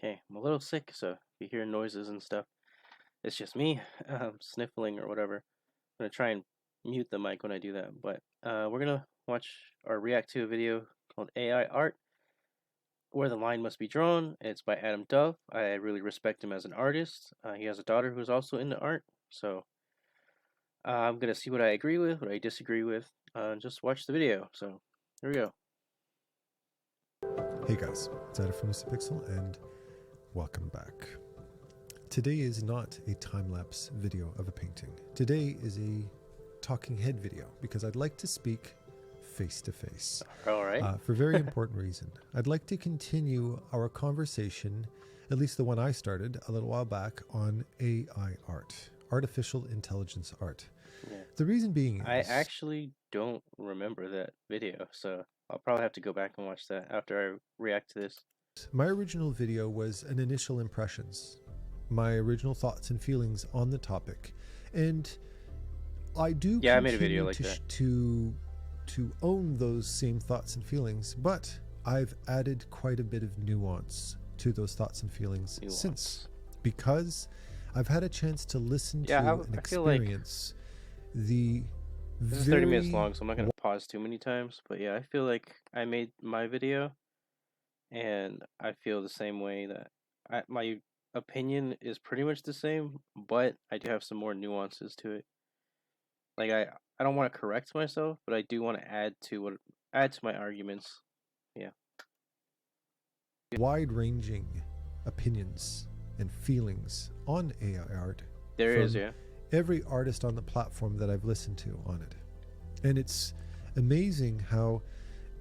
Okay, I'm a little sick, so if you hear noises and stuff, it's just me sniffling or whatever. I'm gonna try and mute the mic when I do that. But we're gonna watch or react to a video called AI Art, Where the Line Must Be Drawn. It's by Adam Duff. I really respect him as an artist. He has a daughter who's also into art, so I'm gonna see what I agree with, what I disagree with, and just watch the video. So here we go. Hey guys, it's Adum from Mr. Pixel and welcome back. Today is not a time-lapse video of a painting. Today is a talking head video because I'd like to speak face to face. All right. For a very important reason. I'd like to continue our conversation, at least the one I started a little while back, on AI art, artificial intelligence art. Yeah. The reason being is... I actually don't remember that video, so I'll probably have to go back and watch that after I react to this. My original video was an initial impressions, my original thoughts and feelings on the topic, and I do I made a video like that to own those same thoughts and feelings, but I've added quite a bit of nuance to those thoughts and feelings since, because I've had a chance to listen to and experience the This is 30 minutes long, so I'm not going to pause too many times. But yeah, I feel like I made my video, and I feel the same way that my opinion is pretty much the same, but I do have some more nuances to it. Like I don't want to correct myself, but I do want to add to my arguments. Yeah. Wide-ranging opinions and feelings on AI art. There is, yeah. Every artist on the platform that I've listened to on it. And it's amazing how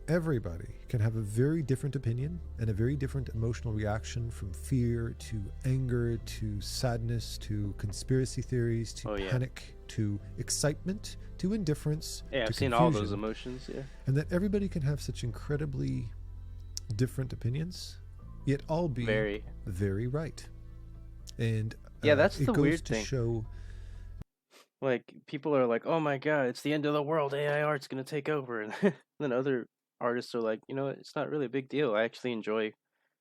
everybody can have a very different opinion and a very different emotional reaction, from fear to anger to sadness to conspiracy theories to panic to excitement to indifference. Yeah, I've seen all those emotions, yeah. And that everybody can have such incredibly different opinions, yet all be very right. And yeah, that's the weird thing. Show, like, people are like, oh my god, it's the end of the world, AI art's gonna take over. And then other artists are like, you know, it's not really a big deal. I actually enjoy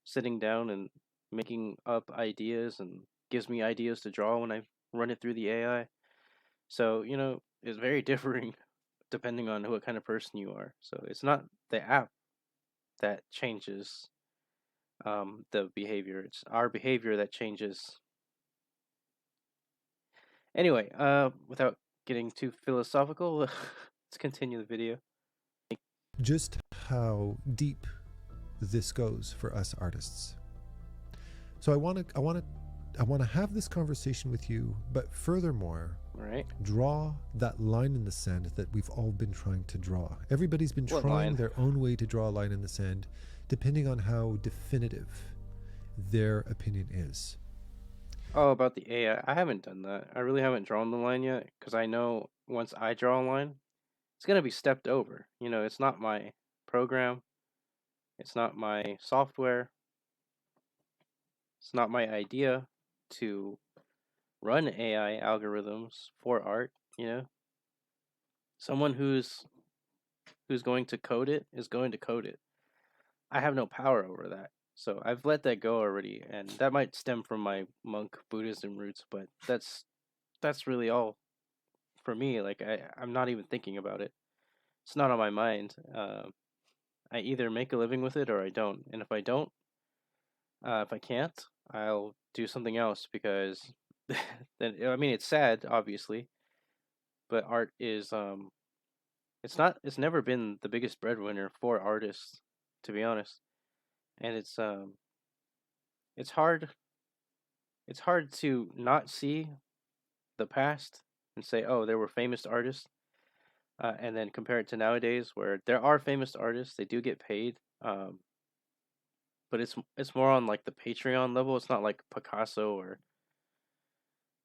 sitting down and making up ideas, and gives me ideas to draw when I run it through the AI. So, you know, it's very differing depending on what kind of person you are. So it's not the app that changes the behavior. It's our behavior that changes. Anyway, without getting too philosophical, let's continue the video. Just how deep this goes for us artists. So I want to have this conversation with you, but furthermore, draw that line in the sand that we've all been trying to draw. Everybody's been trying their own way to draw a line in the sand, depending on how definitive their opinion is. Oh, about the AI, I haven't done that. I really haven't drawn the line yet, because I know once I draw a line, it's going to be stepped over. You know, it's not my program. It's not my software. It's not my idea to run AI algorithms for art, you know. Someone who's going to code it is going to code it. I have no power over that. So I've let that go already, and that might stem from my monk Buddhism roots, but that's really all for me. Like I'm not even thinking about it. It's not on my mind. I either make a living with it or I don't. And if I don't, if I can't, I'll do something else, because then, I mean, it's sad, obviously, but art is it's never been the biggest breadwinner for artists, to be honest. And it's hard to not see the past and say, oh, there were famous artists, and then compare it to nowadays, where there are famous artists, they do get paid, but it's more on like the Patreon level. It's not like Picasso or,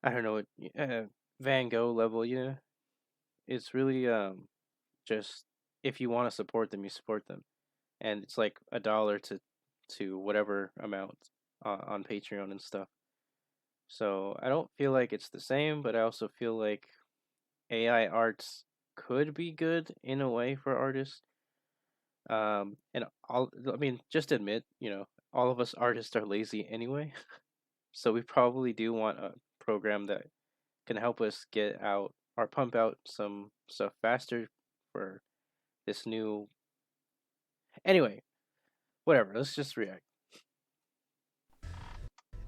I don't know, Van Gogh level. You know, it's really just, if you want to support them, you support them, and it's like $1 to whatever amount on Patreon and stuff. So I don't feel like it's the same, but I also feel like AI arts could be good in a way for artists. And I mean, just admit, you know, all of us artists are lazy anyway. So we probably do want a program that can help us get out or pump out some stuff faster for this new. Anyway, whatever. Let's just react.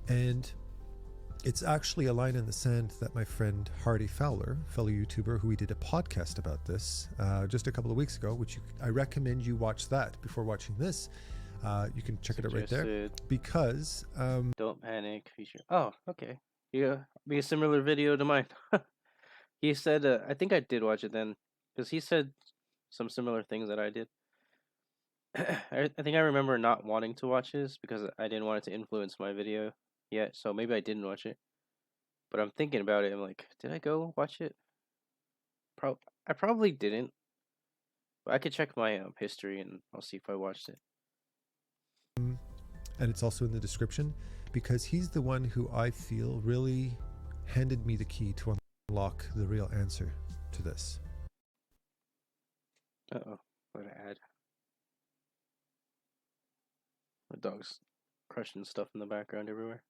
And it's actually a line in the sand that my friend Hardy Fowler, fellow YouTuber, who we did a podcast about this just a couple of weeks ago, which I recommend you watch that before watching this. You can check it out right there because don't panic feature. Oh, okay. Yeah, be a similar video to mine. He said, I think I did watch it then, because he said some similar things that I did. I think I remember not wanting to watch this because I didn't want it to influence my video yet, so maybe I didn't watch it. But I'm thinking about it. I'm like, did I go watch it? I probably didn't. But I could check my history and I'll see if I watched it. and it's also in the description because he's the one who I feel really handed me the key to unlock the real answer to this. Uh-oh, what an ad. My dog's crushing stuff in the background everywhere.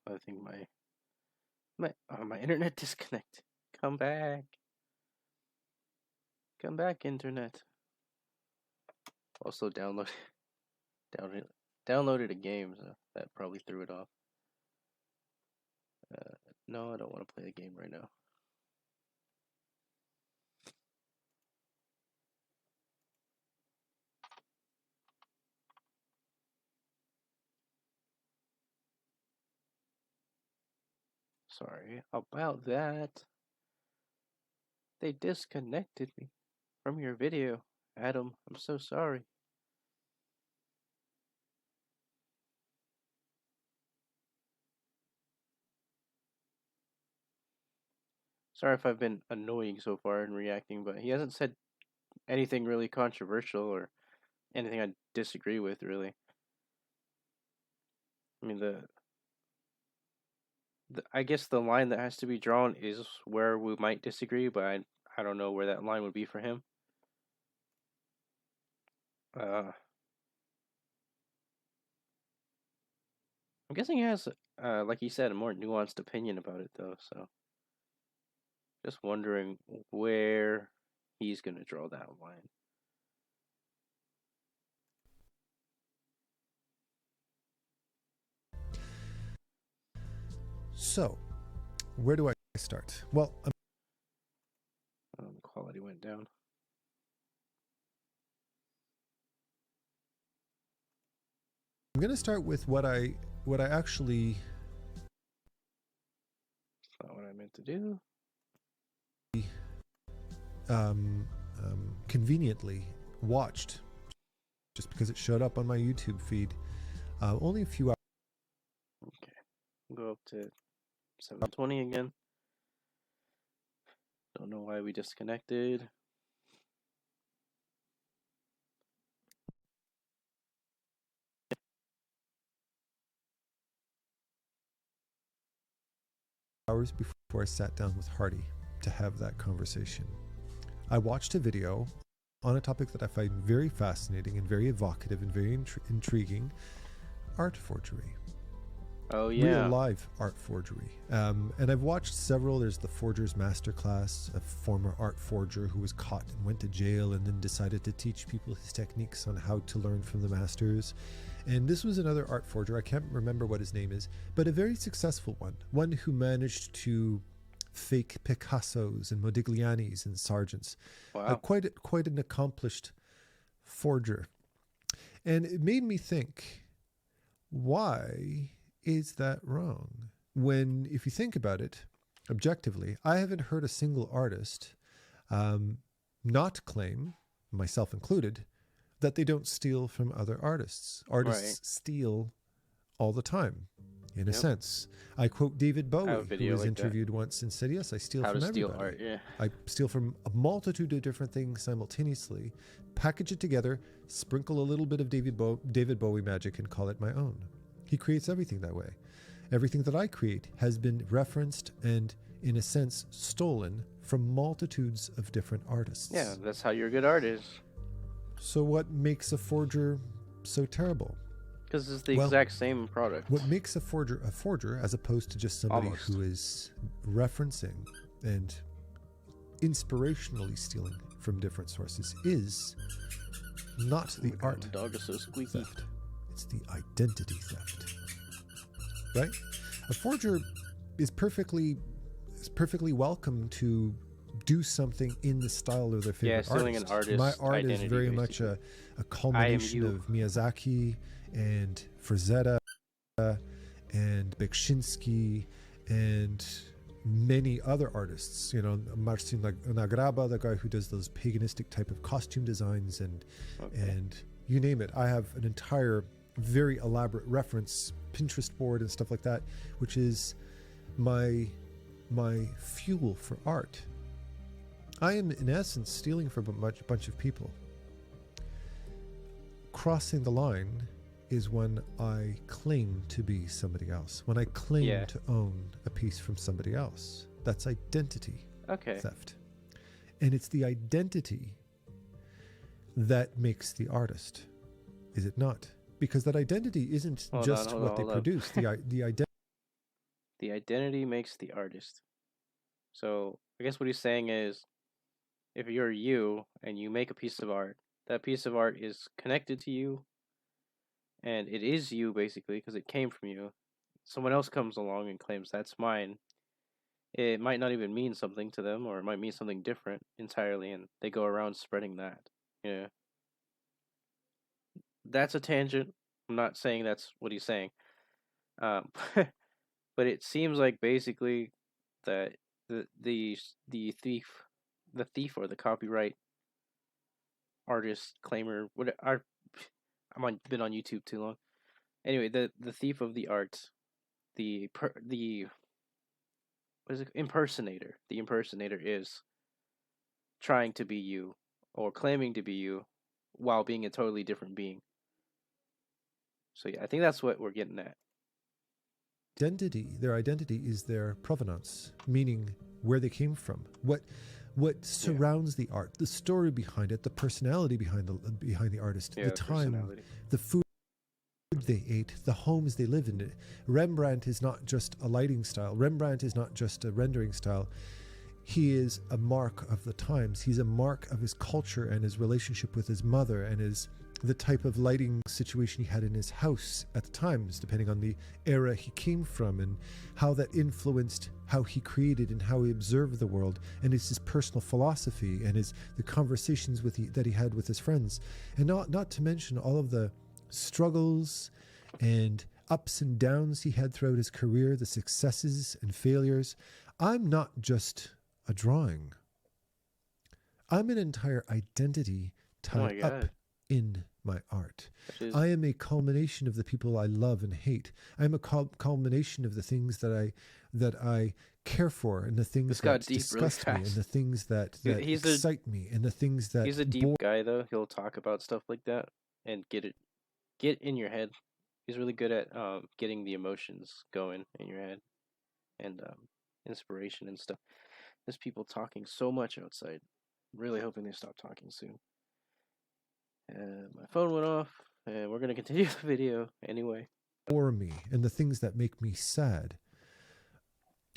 I think my internet disconnect. Come back. Come back, internet. Also downloaded a game, so that probably threw it off. No, I don't want to play the game right now. Sorry about that. They disconnected me from your video, Adam. I'm so sorry. Sorry if I've been annoying so far in reacting, but he hasn't said anything really controversial or anything I disagree with, really. I mean, I guess the line that has to be drawn is where we might disagree, but I don't know where that line would be for him. I'm guessing he has, like you said, a more nuanced opinion about it, though, so just wondering where he's gonna draw that line. So, where do I start? Well, Quality went down. I'm going to start with what I actually Not what I meant to do. Conveniently watched just because it showed up on my YouTube feed only a few hours. Okay, we'll go up to 720 again. Don't know why we disconnected. Hours before I sat down with Hardy to have that conversation. I watched a video on a topic that I find very fascinating and very evocative and very intriguing: art forgery. Oh yeah, real live art forgery. And I've watched several. There's the Forger's Masterclass, a former art forger who was caught and went to jail and then decided to teach people his techniques on how to learn from the masters. And this was another art forger. I can't remember what his name is, but a very successful one who managed to fake Picassos and Modiglianis and Sargents. wow. Quite an accomplished forger. And it made me think, why is that wrong? When, if you think about it objectively, I haven't heard a single artist not claim, myself included, that they don't steal from other artists. Artists steal all the time, in a sense. I quote David Bowie, who was interviewed once and said, yes, I steal from everybody. Steal art, yeah. I steal from a multitude of different things simultaneously, package it together, sprinkle a little bit of David Bowie magic and call it my own. He creates everything that way. Everything that I create has been referenced and in a sense, stolen from multitudes of different artists. Yeah, that's how you're a good artist. So what makes a forger so terrible? Because it's the Well, exact same product. What makes a forger, as opposed to just somebody Almost. who is referencing and inspirationally stealing from different sources, is not the art The dog is so squeaky. theft. It's the identity theft. Right? A forger is perfectly welcome to do something in the style of their favorite stealing artist. an artist My art is identity, very basically. much a culmination you. of Miyazaki and Frazetta and Bekshinsky and many other artists. You know, Marcin Nagraba, the guy who does those paganistic type of costume designs, and you name it. I have an entire very elaborate reference Pinterest board and stuff like that, which is my fuel for art. I am in essence stealing from a bunch of people. Crossing the line is when I claim to be somebody else, when I claim to own a piece from somebody else. That's identity theft. And it's the identity that makes the artist, is it not? Because that identity isn't what they produce. The identity makes the artist. So I guess what he's saying is, if you're you and you make a piece of art, that piece of art is connected to you, and it is you basically because it came from you. Someone else comes along and claims that's mine. It might not even mean something to them, or it might mean something different entirely, and they go around spreading that. Yeah. That's a tangent. I'm not saying that's what he's saying. But it seems like basically that the thief or the copyright artist claimer, been on YouTube too long. Anyway, the thief of the art, the impersonator. The impersonator is trying to be you or claiming to be you while being a totally different being. So yeah, I think that's what we're getting at. Their identity is their provenance, meaning where they came from, what surrounds the art, the story behind it, the personality behind the artist, the time, the food they ate, the homes they live in. Rembrandt is not just a lighting style. Rembrandt is not just a rendering style. He is a mark of the times. He's a mark of his culture and his relationship with his mother and the type of lighting situation he had in his house at the times, depending on the era he came from and how that influenced how he created and how he observed the world, and it's his personal philosophy and the conversations that he had with his friends, and not to mention all of the struggles and ups and downs he had throughout his career, the successes and failures. I'm not just a drawing. I'm an entire identity tied up in my art. I am a culmination of the people I love and hate. I am a culmination of the things that I care for, and the things that disgust me, and the things that excite me, and the things that... He's a deep guy, though. He'll talk about stuff like that and get in your head. He's really good at getting the emotions going in your head and inspiration and stuff. There's people talking so much outside. I'm really hoping they stop talking soon. My phone went off, and we're going to continue the video anyway. For me, and the things that make me sad.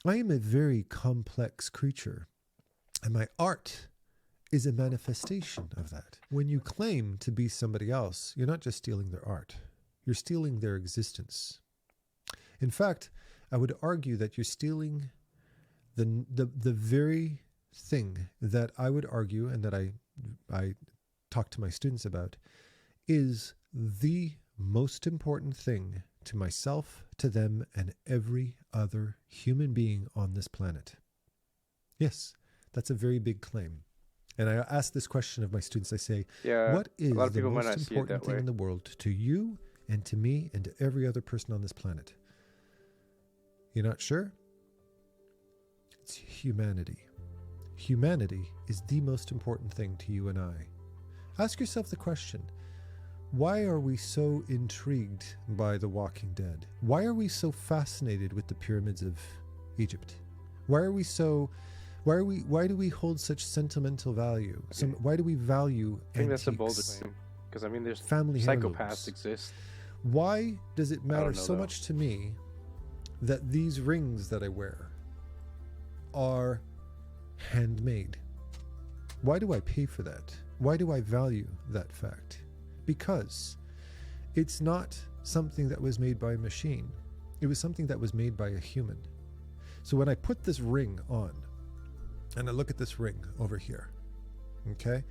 I am a very complex creature, and my art is a manifestation of that. When you claim to be somebody else, you're not just stealing their art, you're stealing their existence. In fact, I would argue that you're stealing the very thing that I would argue, and that I talk to my students about, is the most important thing to myself, to them, and every other human being on this planet. Yes, that's a very big claim. And I ask this question of my students. I say, what is the most important thing in the world to you and to me and to every other person on this planet? You're not sure? It's humanity. Humanity is the most important thing to you and I. Ask yourself the question, why are we so intrigued by The Walking Dead? Why are we so fascinated with the pyramids of Egypt? Why are we so? Why do we hold such sentimental value? Okay. Why do we value I think that's a bold antiques, claim. Because, I mean, there's family psychopaths heirlooms? exist. Why does it I matter don't know, so though. much to me that these rings that I wear are handmade? Why do I pay for that? Why do I value that fact? Because it's not something that was made by a machine. It was something that was made by a human. So when I put this ring on, and I look at this ring over here, okay?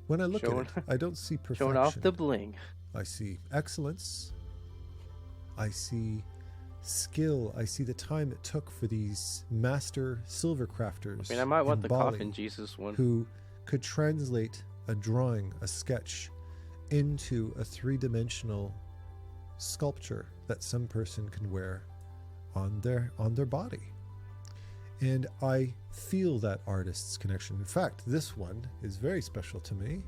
When I look at it, I don't see perfection. Showing off the bling. I see excellence. I see skill. I see the time it took for these master silver crafters, I mean, I might want in the Bali, coffin Jesus one. who could translate a drawing, a sketch, into a three-dimensional sculpture that some person can wear on their body. And I feel that artist's connection. In fact, this one is very special to me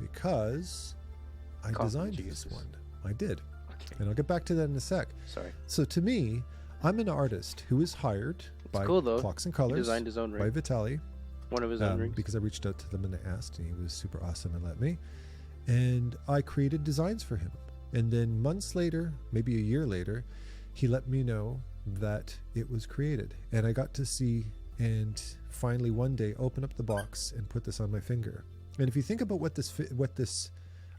because I Coffin designed Jesus. this one. I did. Okay. And I'll get back to that in a sec. Sorry. So to me, I'm an artist who is hired by cool, though. Clocks and He Colors, designed his own by ring. Vitali, One of his own rings. because I reached out to them and I asked, and he was super awesome and let me. And I created designs for him. And then months later, maybe a year later, he let me know that it was created. And I got to see and finally one day open up the box and put this on my finger. And if you think about what this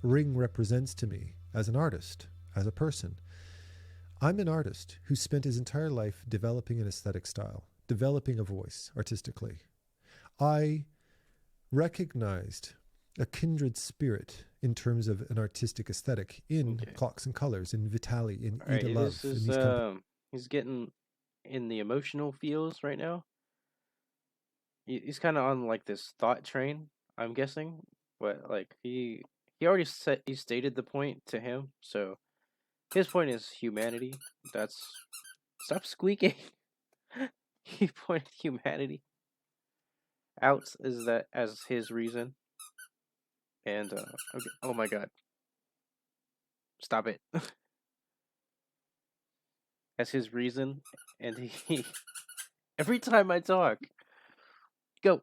ring represents to me as an artist, as a person, I'm an artist who spent his entire life developing an aesthetic style, developing a voice artistically. I recognized a kindred spirit in terms of an artistic aesthetic in Clocks and Colors, in Vitali, in All right, Ida Love. this is he's getting in the emotional feels right now. He's kind of on like this thought train, I'm guessing, but like he already stated the point to him, so his point is humanity. That's stop squeaking. He pointed humanity out is that as his reason, and okay. Oh my god, stop it. As his reason, and he every time I talk, go,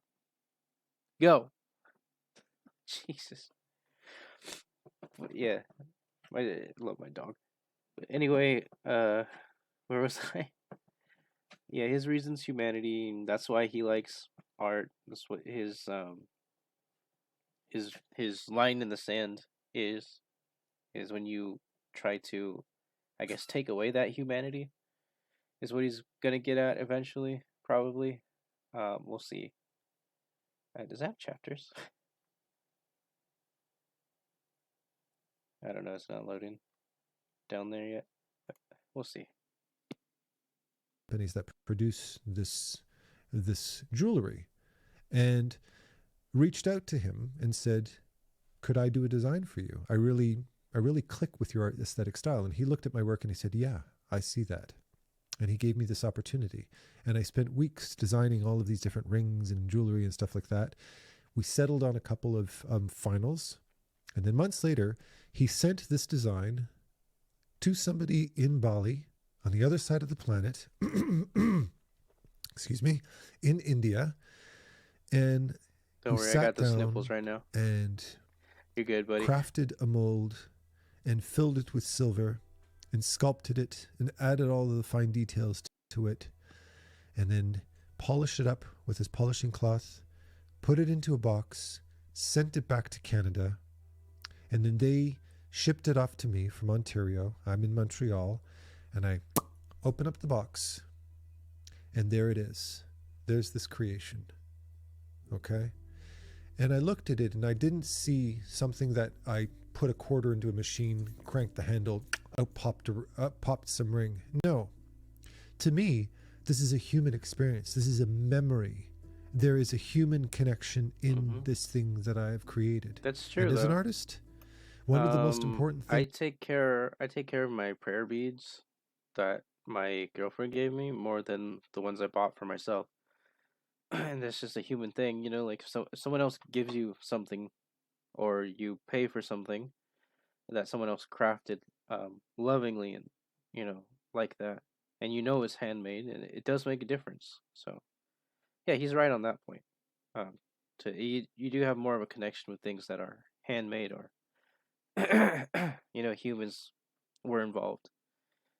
Jesus. But yeah, I love my dog. But anyway, where was I? Yeah, his reason's humanity, and that's why he likes art. That's what his line in the sand is when you try to, I guess, take away that humanity is what he's gonna get at eventually, probably. We'll see. Does that have chapters? I don't know. It's not loading down there yet. But we'll see. Companies that produce this jewelry, and reached out to him and said, could I do a design for you? I really click with your aesthetic style. And he looked at my work and he said, yeah, I see that. And he gave me this opportunity. And I spent weeks designing all of these different rings and jewelry and stuff like that. We settled on a couple of finals. And then months later, he sent this design to somebody in Bali, on the other side of the planet, excuse me, in India. And don't worry, I got the sniffles right now. And you're good, buddy. Crafted a mold and filled it with silver and sculpted it and added all of the fine details to it, and then polished it up with his polishing cloth, put it into a box, sent it back to Canada, and then they shipped it off to me from Ontario. I'm in Montreal, and I open up the box, and there it is. There's this creation. Okay? And I looked at it, and I didn't see something that I put a quarter into a machine, cranked the handle, out popped some ring. No. To me, this is a human experience. This is a memory. There is a human connection in this thing that I have created. That's true. And as an artist, one of the most important things. I take care of my prayer beads that my girlfriend gave me more than the ones I bought for myself. And that's just a human thing, you know, like if someone else gives you something or you pay for something that someone else crafted lovingly and, you know, like that. and you know it's handmade, and it does make a difference. So yeah, he's right on that point. Um, you do have more of a connection with things that are handmade, or humans were involved,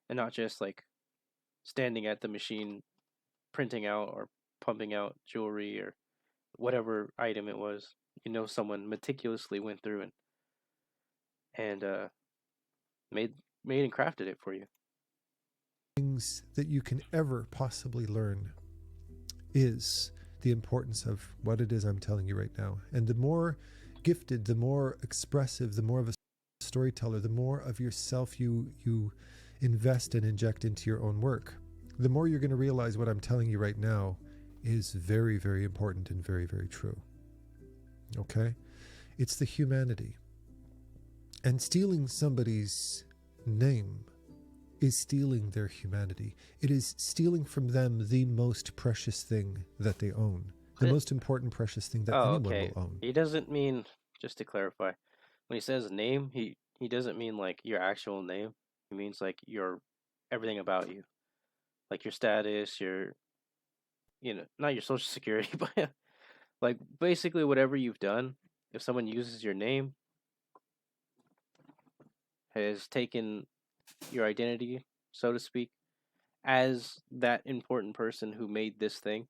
and not just like standing at the machine printing out or pumping out jewelry or whatever item it was. Someone meticulously went through and made made and crafted it for you. Things that you can ever possibly learn is the importance of what it is I'm telling you right now. And the more gifted, the more expressive, the more of a storyteller, the more of yourself you invest and inject into your own work, the more you're going to realize what I'm telling you right now is very, very important and very, very true. Okay? It's the humanity. And stealing somebody's name is stealing their humanity. It is stealing from them the most precious thing that they own, the most important precious thing that anyone Okay. will own. He doesn't mean, just to clarify, when he says name, he doesn't mean like your actual name. He means like your everything about you, like your status, your not your social security, but like basically whatever you've done. If someone uses your name, has taken your identity, so to speak, as that important person who made this thing,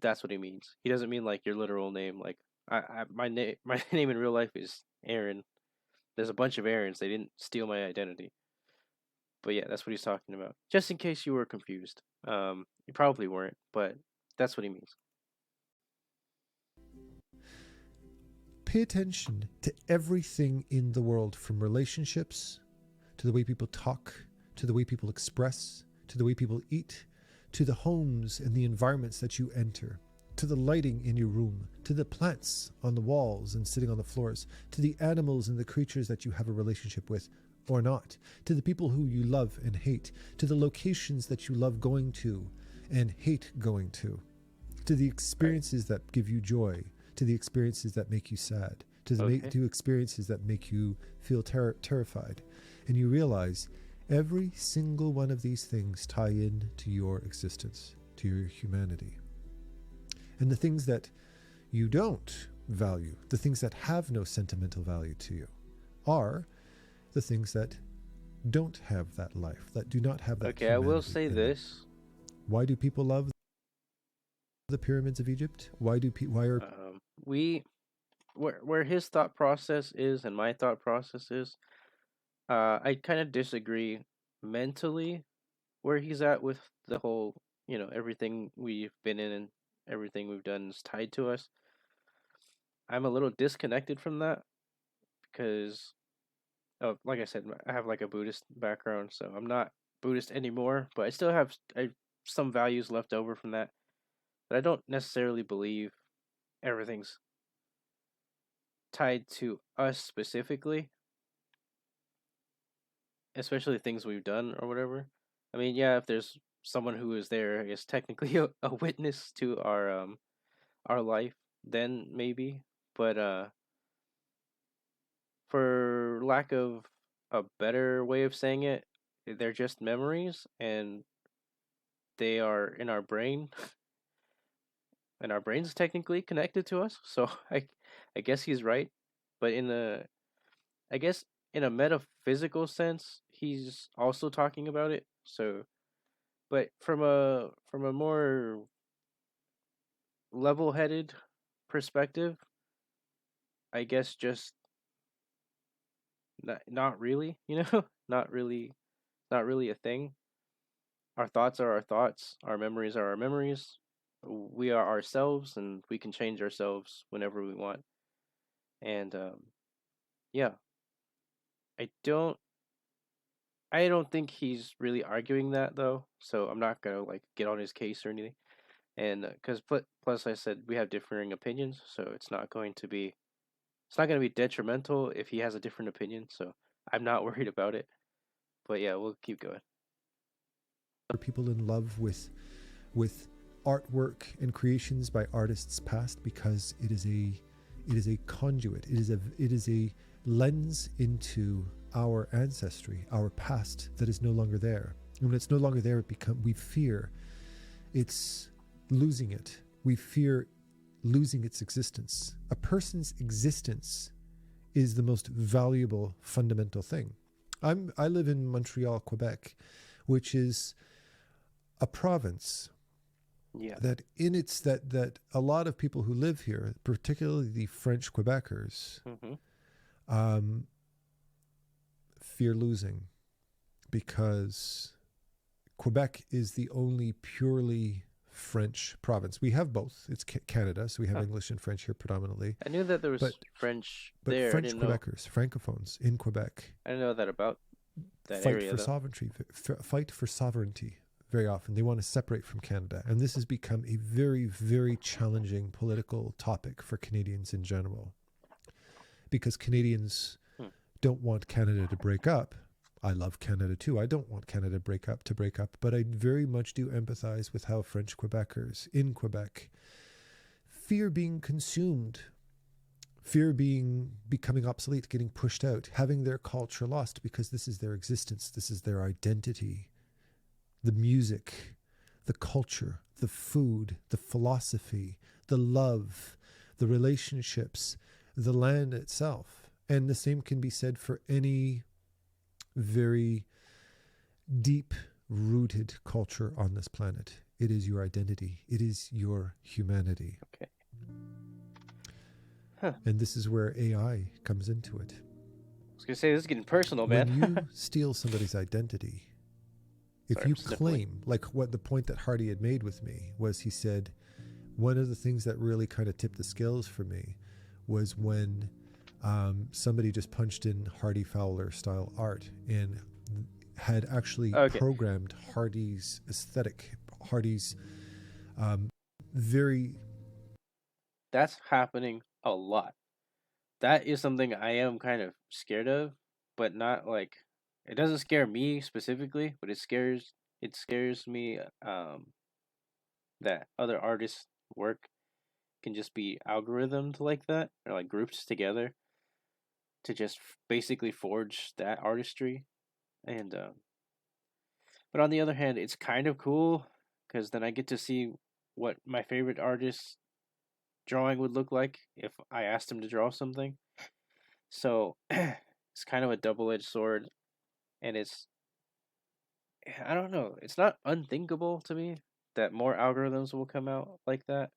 that's what he means. He doesn't mean like your literal name. Like my name, my name in real life is Aaron. There's a bunch of Aarons. They didn't steal my identity. But yeah, that's what he's talking about. Just in case you were confused. You probably weren't, but that's what he means. Pay attention to everything in the world, from relationships to the way people talk, to the way people express, to the way people eat, to the homes and the environments that you enter, to the lighting in your room, to the plants on the walls and sitting on the floors, to the animals and the creatures that you have a relationship with or not, to the people who you love and hate, to the locations that you love going to and hate going to the experiences that give you joy, to the experiences that make you sad, to the experiences that make you feel terrified. And you realize every single one of these things tie in to your existence, to your humanity. And the things that you don't value, the things that have no sentimental value to you, are the things that don't have that life, that do not have that Okay, I will say in this. them. Why do people love the pyramids of Egypt? Why are where his thought process is and my thought process is, I kind of disagree mentally where he's at with the whole, everything we've been in and everything we've done is tied to us. I'm a little disconnected from that because, like I said, I have like a Buddhist background, so I'm not Buddhist anymore, but I still have some values left over from that. But I don't necessarily believe everything's tied to us specifically, especially things we've done or whatever. I mean, yeah, if there's someone who is there, I guess technically a witness to our life, then maybe. But for lack of a better way of saying it, they're just memories, and they are in our brain, and our brain's technically connected to us. So I guess he's right, but I guess in a metaphysical sense, he's also talking about it. So, but from a more level-headed perspective, I guess just not really, not really a thing. Our thoughts are our thoughts, our memories are our memories. We are ourselves, and we can change ourselves whenever we want. And yeah, I don't I don't think he's really arguing that though, so I'm not gonna like get on his case or anything. And because plus I said we have differing opinions, so it's not gonna be detrimental if he has a different opinion. So I'm not worried about it. But yeah, we'll keep going. people in love with artwork and creations by artists past? Because it is a conduit, it is a lens into our ancestry, our past that is no longer there. When it's no longer there, we fear it's losing it. We fear losing its existence. A person's existence is the most valuable, fundamental thing. I live in Montreal, Quebec, which is a province that a lot of people who live here, particularly the French Quebecers, fear losing, because Quebec is the only purely French province. We have both. It's Canada, so we have English and French here predominantly. I knew that there was French but there. French Quebecers, francophones in Quebec. I didn't know that about that fight area. For sovereignty, fight for sovereignty. Very often, they want to separate from Canada, and this has become a very, very challenging political topic for Canadians in general, because Canadians don't want Canada to break up. I love Canada too. I don't want Canada to break up, but I very much do empathize with how French Quebecers in Quebec fear being consumed, fear becoming obsolete, getting pushed out, having their culture lost, because this is their existence, this is their identity. The music, the culture, the food, the philosophy, the love, the relationships, the land itself. And the same can be said for any very deep-rooted culture on this planet. It is your identity. It is your humanity. Okay. And this is where AI comes into it. I was going to say, this is getting personal, man. When you steal somebody's identity, if you claim, like what the point that Hardy had made with me was, he said, one of the things that really kind of tipped the scales for me was when somebody just punched in Hardy Fowler style art and had actually programmed Hardy's aesthetic, Hardy's very... That's happening a lot. That is something I am kind of scared of, but not like... It doesn't scare me specifically, but it scares me that other artists' work can just be algorithmed like that, or like grouped together to just basically forge that artistry. And but on the other hand, it's kind of cool because then I get to see what my favorite artist's drawing would look like if I asked him to draw something. So it's kind of a double-edged sword. And I don't know, it's not unthinkable to me that more algorithms will come out like that,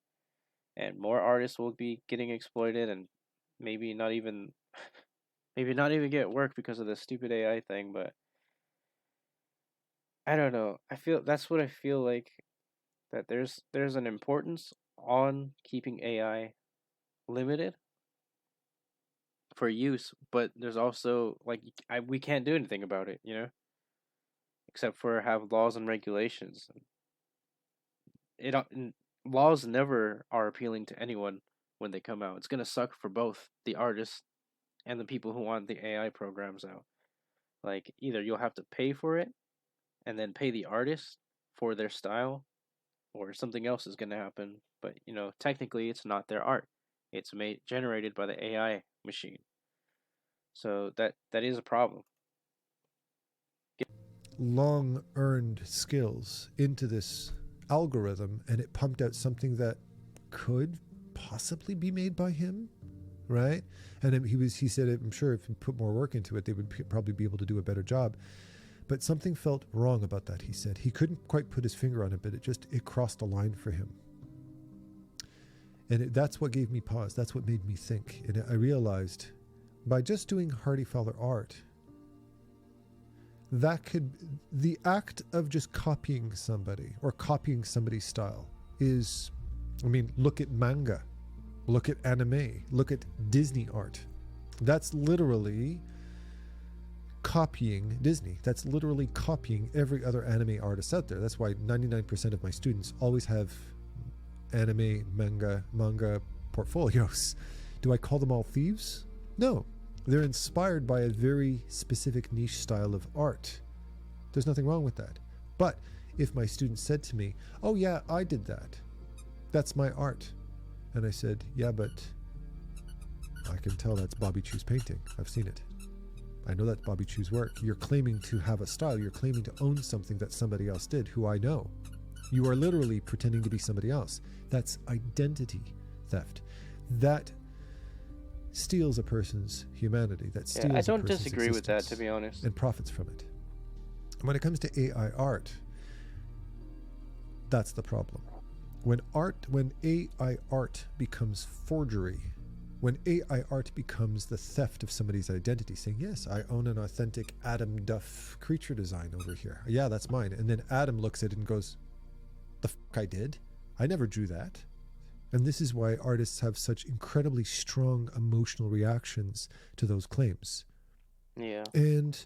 and more artists will be getting exploited, and maybe not even get work because of this stupid AI thing. But I don't know. That's what I feel like, that there's an importance on keeping AI limited for use, but there's also like we can't do anything about it, except for have laws and regulations. Laws never are appealing to anyone when they come out. It's gonna suck for both the artists and the people who want the AI programs out. Like, either you'll have to pay for it and then pay the artist for their style, or something else is gonna happen. But technically it's not their art. It's generated by the AI machine. So that is a problem. Long earned skills into this algorithm, and it pumped out something that could possibly be made by him, right? And he said, I'm sure if you put more work into it, they would probably be able to do a better job. But something felt wrong about that, he said. He couldn't quite put his finger on it, but it crossed a line for him. And that's what gave me pause. That's what made me think. And I realized, by just doing Hardy Fowler art, the act of just copying somebody or copying somebody's style is, look at manga, look at anime, look at Disney art. That's literally copying Disney. That's literally copying every other anime artist out there. That's why 99% of my students always have anime, manga portfolios. Do I call them all thieves? No. They're inspired by a very specific niche style of art. There's nothing wrong with that. But if my student said to me, oh yeah, I did that, that's my art. And I said, yeah, but I can tell that's Bobby Chu's painting. I've seen it. I know that's Bobby Chiu's work. You're claiming to have a style. You're claiming to own something that somebody else did, who I know. You are literally pretending to be somebody else. That's identity theft. That steals a person's humanity. That steals I a don't person's disagree with that, to existence be honest. and profits from it. When it comes to AI art, that's the problem. When AI art becomes forgery, when AI art becomes the theft of somebody's identity, saying, yes, I own an authentic Adum Duff creature design over here. Yeah, that's mine. And then Adam looks at it and goes, the fuck I did? I never drew that. And this is why artists have such incredibly strong emotional reactions to those claims. Yeah. And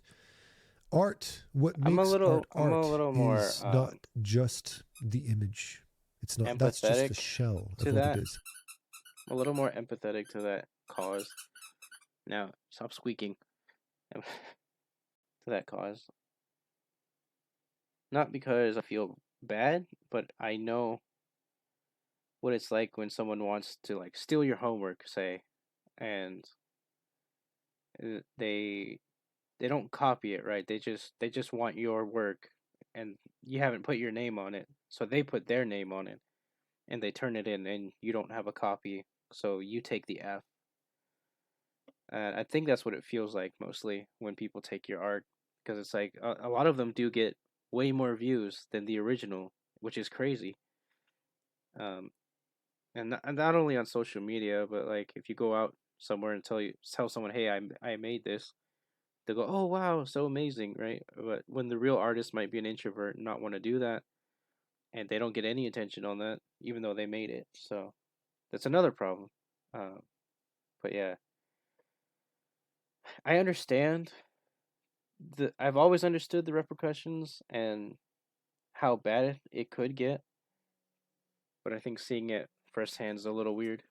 art, what makes art I'm a art little more is not just the image. It's not, that's just the empathetic shell of to what that. it is. I'm a little more empathetic to that cause. Now, stop squeaking. To that cause. Not because I feel bad, but I know what it's like when someone wants to like steal your homework, say, and they don't copy it, right? They just want your work, and you haven't put your name on it, so they put their name on it, and they turn it in, and you don't have a copy, so you take the F. And I think that's what it feels like mostly when people take your art, because it's like a lot of them do get way more views than the original, which is crazy. Um, and not only on social media, but like if you go out somewhere and tell someone, hey, I made this, they go, oh wow, so amazing, right? But when the real artist might be an introvert and not want to do that, and they don't get any attention on that, even though they made it. So that's another problem. Uh, but yeah, I understand I've always understood the repercussions and how bad it could get, but I think seeing it firsthand is a little weird.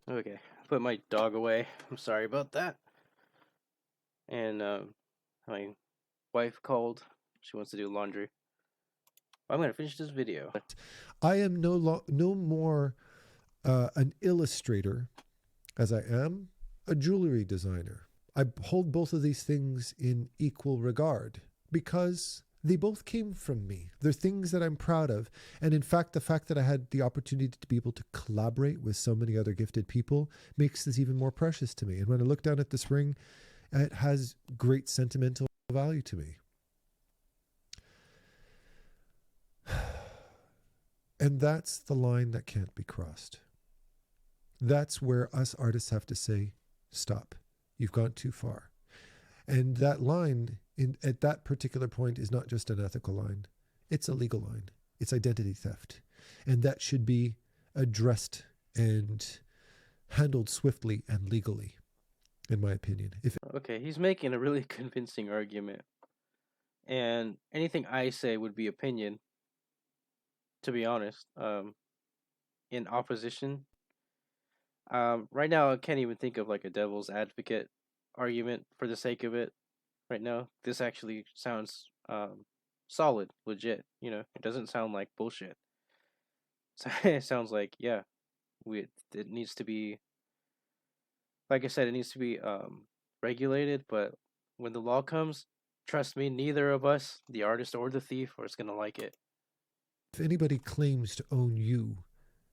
Okay, I put my dog away. I'm sorry about that. And my wife called. She wants to do laundry. I'm gonna finish this video. I am no more an illustrator as I am a jewelry designer. I hold both of these things in equal regard because they both came from me. They're things that I'm proud of. And in fact, the fact that I had the opportunity to be able to collaborate with so many other gifted people makes this even more precious to me. And when I look down at this ring, it has great sentimental value to me. And that's the line that can't be crossed. That's where us artists have to say, stop. You've gone too far. And that line at that particular point is not just an ethical line. It's a legal line. It's identity theft. And that should be addressed and handled swiftly and legally, in my opinion. Okay, he's making a really convincing argument. And anything I say would be opinion, to be honest. In opposition Right now, I can't even think of like a devil's advocate argument for the sake of it. Right now, this actually sounds solid, legit. You know, it doesn't sound like bullshit. So it sounds like yeah, we it needs to be like I said, it needs to be regulated. But when the law comes, trust me, neither of us, the artist or the thief, is gonna like it. If anybody claims to own you,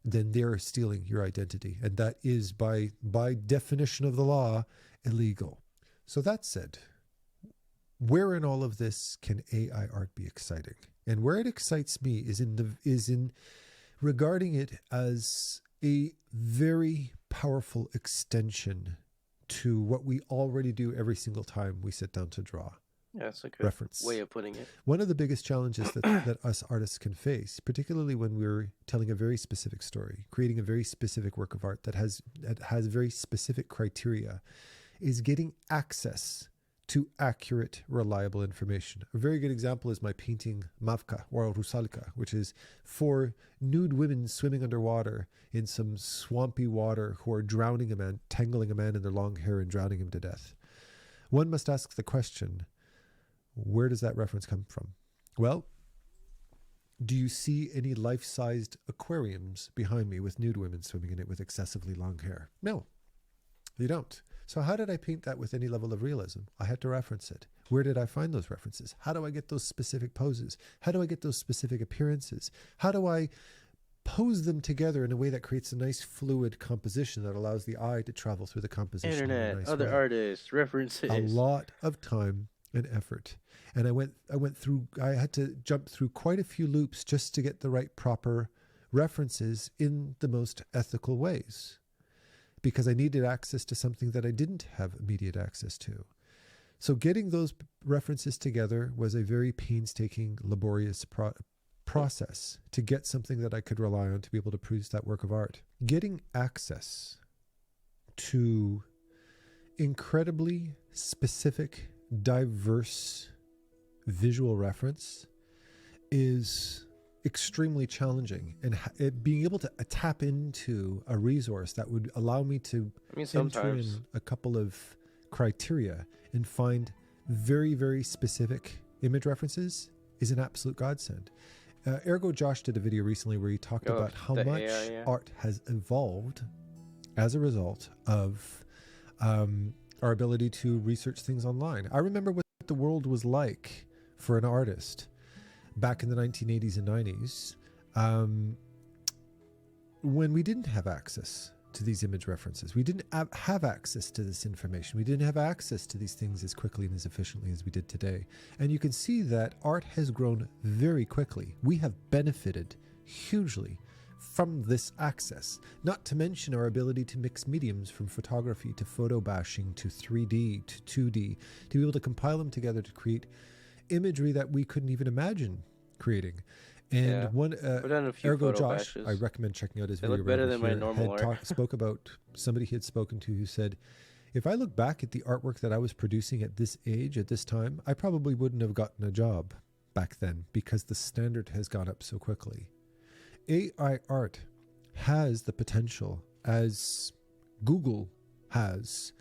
then they're stealing your identity, and that is by definition of the law illegal. So that said, where in all of this can AI art be exciting? And where it excites me is in regarding it as a very powerful extension to what we already do every single time we sit down to draw. Yeah, that's a good way Reference. of putting it. One of the biggest challenges that us artists can face, particularly when we're telling a very specific story, creating a very specific work of art that has very specific criteria, is getting access to accurate, reliable information. A very good example is my painting Mavka or Rusalka, which is four nude women swimming underwater in some swampy water who are drowning a man, tangling a man in their long hair and drowning him to death. One must ask the question, where does that reference come from? Well, do you see any life-sized aquariums behind me with nude women swimming in it with excessively long hair? No, you don't. So how did I paint that with any level of realism? I had to reference it. Where did I find those references? How do I get those specific poses? How do I get those specific appearances? How do I pose them together in a way that creates a nice fluid composition that allows the eye to travel through the composition in a Internet, nice other way? artists, A references. lot of time and effort. And I had to jump through quite a few loops just to get the right proper references in the most ethical ways, because I needed access to something that I didn't have immediate access to. So getting those references together was a very painstaking, laborious process to get something that I could rely on to be able to produce that work of art. Getting access to incredibly specific, diverse visual reference is extremely challenging, and being able to tap into a resource that would allow me to I mean, enter sometimes. in a couple of criteria and find very, very specific image references is an absolute godsend. Ergo Josh did a video recently where he talked Oh, about how the AI, much yeah. art has evolved as a result of our ability to research things online. I remember what the world was like for an artist back in the 1980s and 90s, when we didn't have access to these image references. We didn't have access to this information. We didn't have access to these things as quickly and as efficiently as we did today. And you can see that art has grown very quickly. We have benefited hugely from this access, not to mention our ability to mix mediums from photography to photo bashing to 3D to 2D, to be able to compile them together to create imagery that we couldn't even imagine creating. And Yeah. one I've done a few Ergo photo Josh, I bashes. recommend checking out his They video look right better over than my here, normal art. spoke about somebody he had spoken to who said, if I look back at the artwork that I was producing at this age, at this time, I probably wouldn't have gotten a job back then because the standard has gone up so quickly. AI art has the potential, as Google has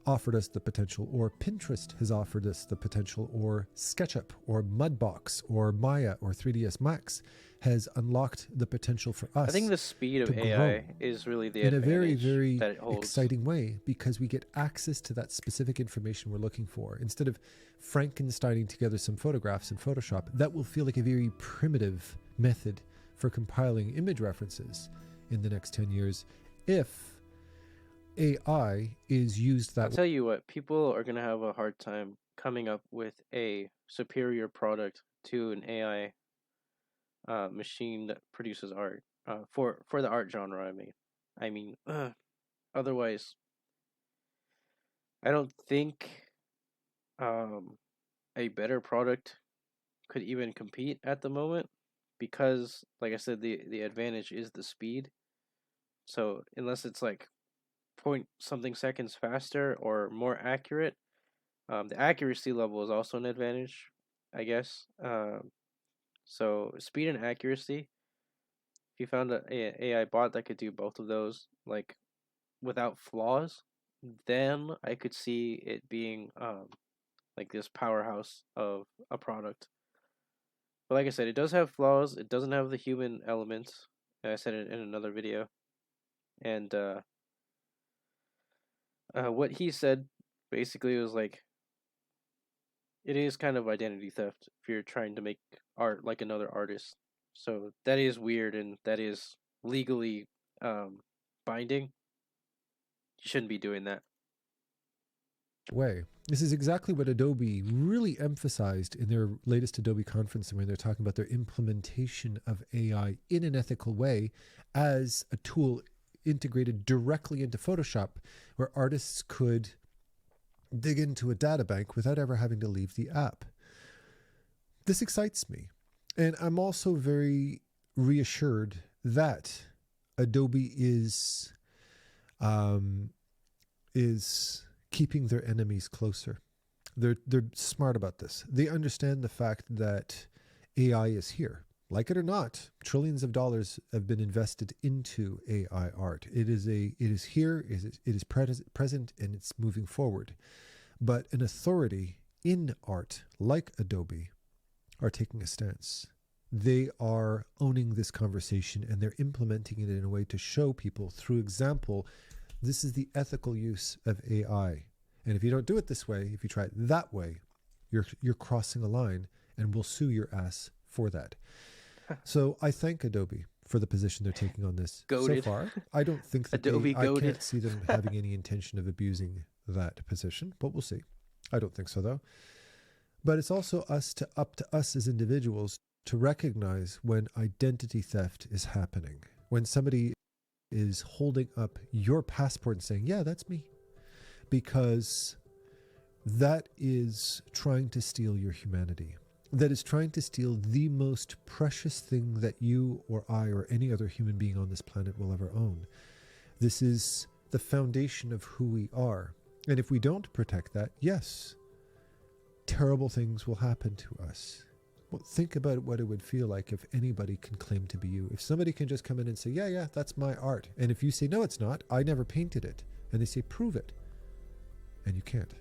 offered us the potential, or Pinterest has offered us the potential, or SketchUp, or Mudbox, or Maya, or 3ds Max has unlocked the potential for I think us the speed to of grow AI is really the in a very, advantage very that it holds. exciting way, because we get access to that specific information we're looking for. Instead of Frankensteining together some photographs in Photoshop, that will feel like a very primitive method for compiling image references in the next 10 years if AI is used I'll that way. tell you what, people are gonna have a hard time coming up with a superior product to an AI machine that produces art. For the art genre, I mean, otherwise, I don't think um a better product could even compete at the moment because, like I said, the advantage is the speed. So unless it's like point something seconds faster or more accurate, the accuracy level is also an advantage, I guess. So speed and accuracy. If you found a AI bot that could do both of those, like without flaws, then I could see it being like this powerhouse of a product. But like I said, it does have flaws. It doesn't have the human element. I said it in another video, and what he said basically was like it is kind of identity theft if you're trying to make art like another artist. So that is weird, and that is legally um, binding. You shouldn't be doing that. Way. This is exactly what Adobe really emphasized in their latest Adobe conference when they're talking about their implementation of AI in an ethical way as a tool integrated directly into Photoshop, where artists could dig into a data bank without ever having to leave the app. This excites me. And I'm also very reassured that Adobe is keeping their enemies closer. They're smart about this. They understand the fact that AI is here. Like it or not, trillions of dollars have been invested into AI art. It is here, it is present, and it's moving forward. But an authority in art like Adobe are taking a stance. They are owning this conversation and they're implementing it in a way to show people through example, this is the ethical use of AI. And if you don't do it this way, if you try it that way, you're crossing a line and we'll sue your ass for that. So I thank Adobe for the position they're taking on this Goated. so far. I don't think that Adobe I goated. can't see them having any intention of abusing that position, but we'll see. I don't think so though. But it's also up to us as individuals to recognize when identity theft is happening. When somebody is holding up your passport and saying, yeah, that's me. Because that is trying to steal your humanity. That is trying to steal the most precious thing that you or I or any other human being on this planet will ever own. This is the foundation of who we are. And if we don't protect that, yes, terrible things will happen to us. Well, think about what it would feel like if anybody can claim to be you. If somebody can just come in and say, yeah, that's my art. And if you say, no, it's not, I never painted it. And they say, prove it. And you can't.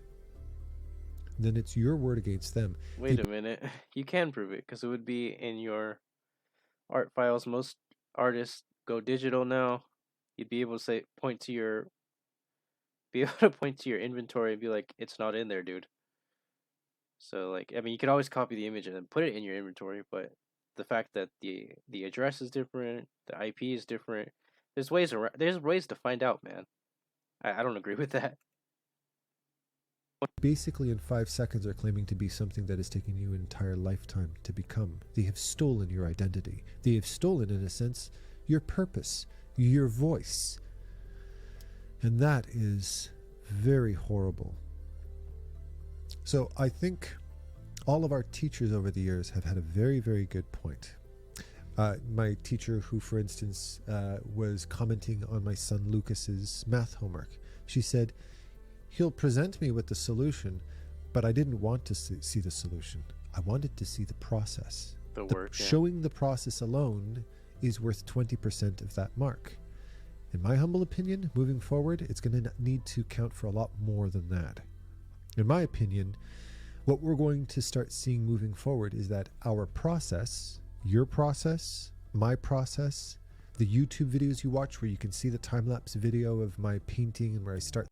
Then it's your word against them. Wait a minute. You can prove it because it would be in your art files. Most artists go digital now. You'd be able to be able to point to your inventory and be like, it's not in there, dude. So like, I mean, you could always copy the image and then put it in your inventory, but the fact that the address is different, the IP is different. There's ways to find out, man. I don't agree with that. Basically, in 5 seconds, are claiming to be something that has taken you an entire lifetime to become. They have stolen your identity. They have stolen, in a sense, your purpose, your voice. And that is very horrible. So I think all of our teachers over the years have had a very, very good point. My teacher who, for instance, was commenting on my son Lucas's math homework, she said, he'll present me with the solution, but I didn't want to see the solution. I wanted to see the process. The work, yeah. Showing the process alone is worth 20% of that mark. In my humble opinion, moving forward, it's going to need to count for a lot more than that. In my opinion, what we're going to start seeing moving forward is that our process, your process, my process, the YouTube videos you watch where you can see the time-lapse video of my painting and where I start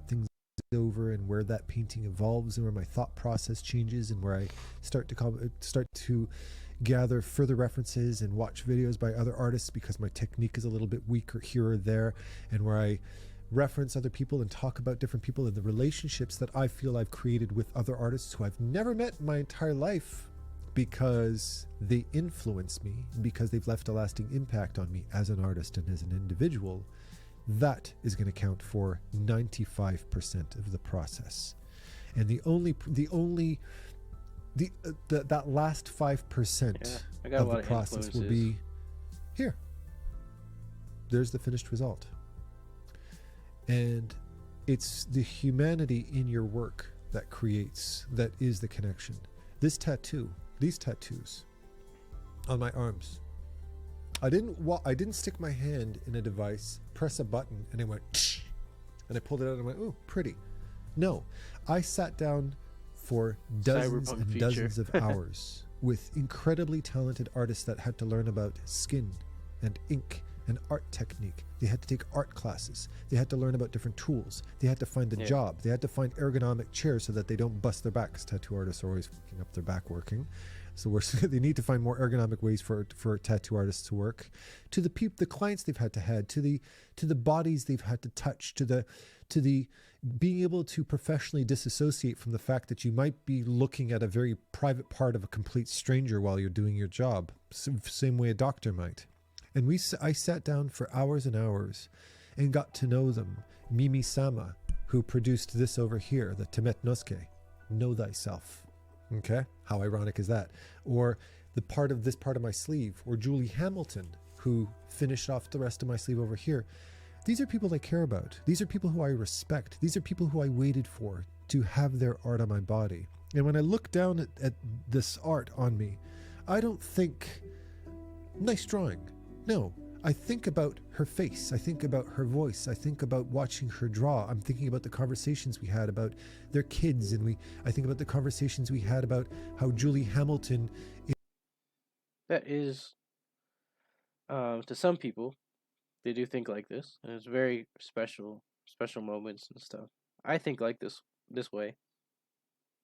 things over and where that painting evolves and where my thought process changes and where I start to gather further references and watch videos by other artists because my technique is a little bit weaker here or there, and where I reference other people and talk about different people and the relationships that I feel I've created with other artists who I've never met in my entire life, because they influence me, because they've left a lasting impact on me as an artist and as an individual. That is going to count for 95% of the process. And that last 5% of the process will be here. There's the finished result. And it's the humanity in your work that is the connection. These tattoos on my arms, I didn't stick my hand in a device, press a button, and it went tsh, and I pulled it out and I went, ooh, pretty. No, I sat down for dozens and dozens of hours with incredibly talented artists that had to learn about skin and ink and art technique. They had to take art classes. They had to learn about different tools. They had to find a job. They had to find ergonomic chairs so that they don't bust their back, because tattoo artists are always fucking up their back working. So they need to find more ergonomic ways for tattoo artists to work. To the clients they've had to head, to the bodies they've had to touch, to the being able to professionally disassociate from the fact that you might be looking at a very private part of a complete stranger while you're doing your job, same way a doctor might. And I sat down for hours and hours and got to know them. Mimi Sama, who produced this over here, the Temet Noske, Know Thyself. Okay, how ironic is that? Or this part of my sleeve, or Julie Hamilton, who finished off the rest of my sleeve over here. These are people I care about. These are people who I respect. These are people who I waited for to have their art on my body. And when I look down at this art on me, I don't think, nice drawing. No, I think about her face. I think about her voice. I think about watching her draw. I'm thinking about the conversations we had about their kids, and I think about the conversations we had about how Julie Hamilton. That is, to some people, they do think like this, and it's very special moments and stuff. I think like this way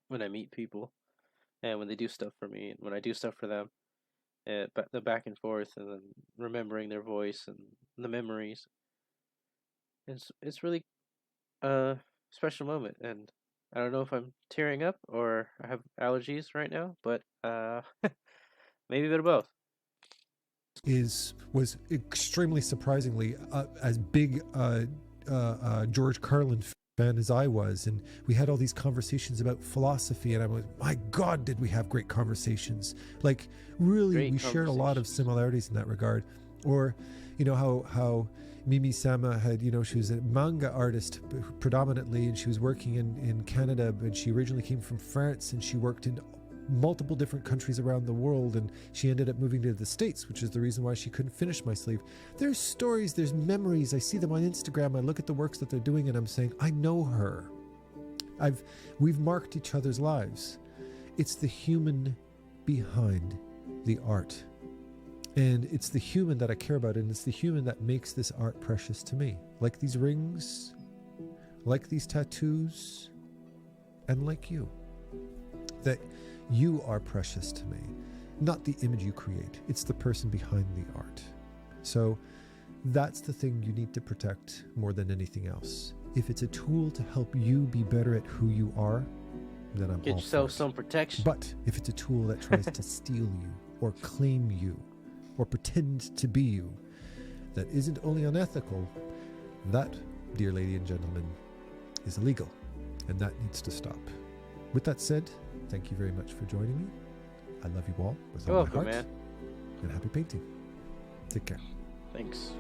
when I meet people, and when they do stuff for me, and when I do stuff for them. The back and forth, and then remembering their voice and the memories. It's really a special moment, and I don't know if I'm tearing up or I have allergies right now, but maybe a bit of both. Was extremely surprisingly as big George Carlin fan as I was, and we had all these conversations about philosophy, and I was, my God, did we have great conversations. Like, really, we shared a lot of similarities in that regard. Or, you know, how Mimi Sama had, you know, she was a manga artist predominantly, and she was working in Canada, but she originally came from France, and she worked in multiple different countries around the world, and she ended up moving to the States, which is the reason why she couldn't finish my sleeve. There's stories, there's memories. I see them on Instagram. I look at the works that they're doing, and I'm saying, I know her. We've marked each other's lives. It's the human behind the art, and it's the human that I care about, and it's the human that makes this art precious to me. Like these rings, like these tattoos, and like you. That you are precious to me, not the image you create. It's the person behind the art. So that's the thing you need to protect more than anything else. If it's a tool to help you be better at who you are, then I'm Get all yourself for it. some protection. But if it's a tool that tries to steal you or claim you or pretend to be you, that isn't only unethical, that, dear lady and gentlemen, is illegal, and that needs to stop. With that said, thank you very much for joining me. I love you all with all my heart. Man. And happy painting. Take care. Thanks.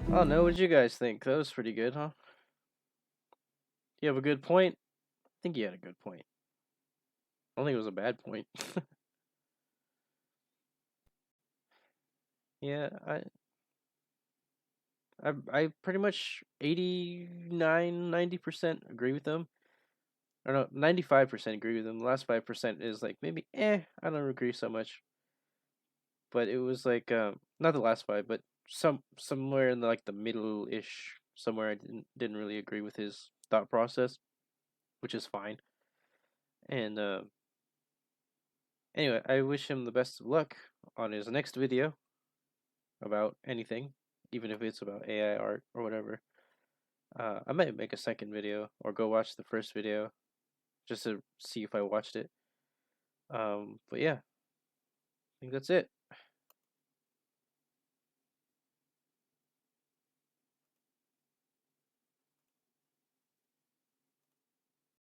I don't know. What did you guys think? That was pretty good, huh? You have a good point? I think you had a good point. I don't think it was a bad point. Yeah, I pretty much 89-90% agree with them. Or no, 95% agree with them. The last 5% is like maybe I don't agree so much. But it was like not the last 5, but somewhere in like the middle-ish, somewhere I didn't really agree with his thought process, which is fine. And Anyway, I wish him the best of luck on his next video about anything, even if it's about AI art or whatever. I might make a second video or go watch the first video just to see if I watched it. But yeah, I think that's it.